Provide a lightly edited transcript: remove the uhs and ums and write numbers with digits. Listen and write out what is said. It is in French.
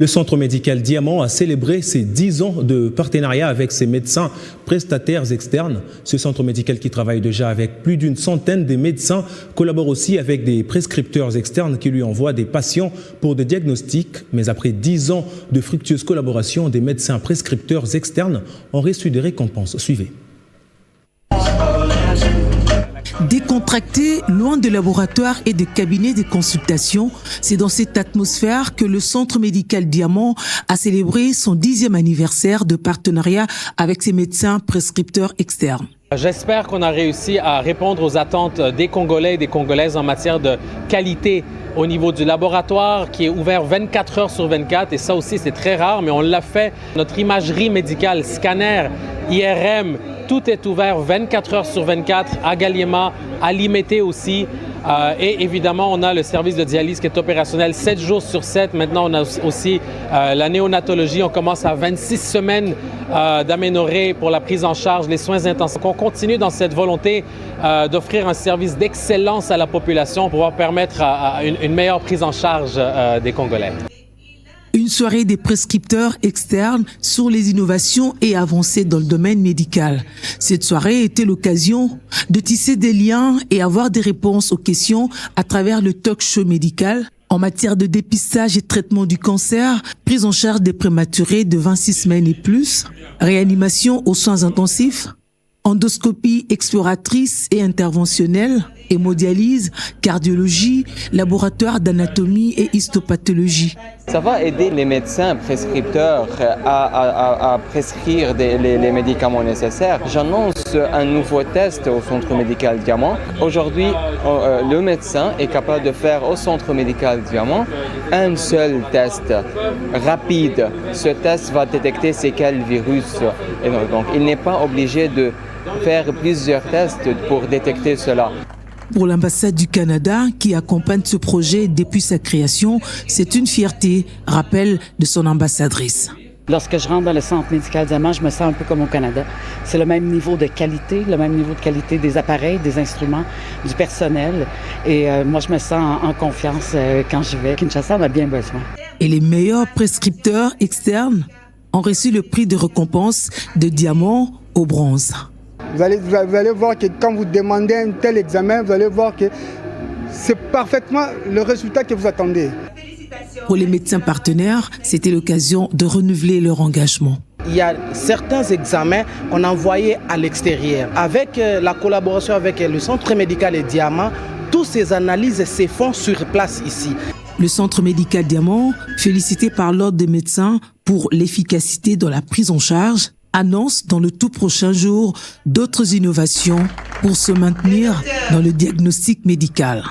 Le Centre médical Diamant a célébré ses 10 ans de partenariat avec ses médecins prestataires externes. Ce centre médical qui travaille déjà avec plus d'une centaine de médecins collabore aussi avec des prescripteurs externes qui lui envoient des patients pour des diagnostics. Mais après 10 ans de fructueuse collaboration, des médecins prescripteurs externes ont reçu des récompenses. Suivez. Décontracté, loin de laboratoires et de cabinets de consultation, c'est dans cette atmosphère que le Centre médical Diamant a célébré son 10e anniversaire de partenariat avec ses médecins prescripteurs externes. J'espère qu'on a réussi à répondre aux attentes des Congolais et des Congolaises en matière de qualité au niveau du laboratoire qui est ouvert 24 heures sur 24 et ça aussi c'est très rare mais on l'a fait. Notre imagerie médicale, scanner, IRM, tout est ouvert 24 heures sur 24 à Galliema, à Limete aussi. Et évidemment, on a le service de dialyse qui est opérationnel 7 jours sur 7. Maintenant, on a aussi la néonatologie. On commence à 26 semaines d'aménorrhée pour la prise en charge, les soins intensifs. On continue dans cette volonté d'offrir un service d'excellence à la population pour pouvoir permettre une meilleure prise en charge des Congolais. Une soirée des prescripteurs externes sur les innovations et avancées dans le domaine médical. Cette soirée était l'occasion de tisser des liens et avoir des réponses aux questions à travers le talk show médical en matière de dépistage et traitement du cancer, prise en charge des prématurés de 26 semaines et plus, réanimation aux soins intensifs, endoscopie exploratrice et interventionnelle, hémodialyse, cardiologie, laboratoire d'anatomie et histopathologie. Ça va aider les médecins prescripteurs à prescrire les médicaments nécessaires. J'annonce un nouveau test au Centre médical Diamant. Aujourd'hui, le médecin est capable de faire au Centre médical Diamant un seul test rapide. Ce test va détecter c'est quel virus. Et donc, il n'est pas obligé de faire plusieurs tests pour détecter cela. Pour l'ambassade du Canada, qui accompagne ce projet depuis sa création, c'est une fierté, rappel de son ambassadrice. Lorsque je rentre dans le Centre médical Diamant, je me sens un peu comme au Canada. C'est le même niveau de qualité, le même niveau de qualité des appareils, des instruments, du personnel. Et moi, je me sens en confiance quand je vais. Kinshasa en a bien besoin. Et les meilleurs prescripteurs externes ont reçu le prix de récompense de diamant au bronze. Vous allez voir que quand vous demandez un tel examen, vous allez voir que c'est parfaitement le résultat que vous attendez. Pour les médecins partenaires, c'était l'occasion de renouveler leur engagement. Il y a certains examens qu'on a envoyés à l'extérieur. Avec la collaboration avec le Centre médical Diamant, toutes ces analyses se font sur place ici. Le Centre médical Diamant, félicité par l'Ordre des médecins pour l'efficacité dans la prise en charge, annonce dans le tout prochain jour d'autres innovations pour se maintenir dans le diagnostic médical.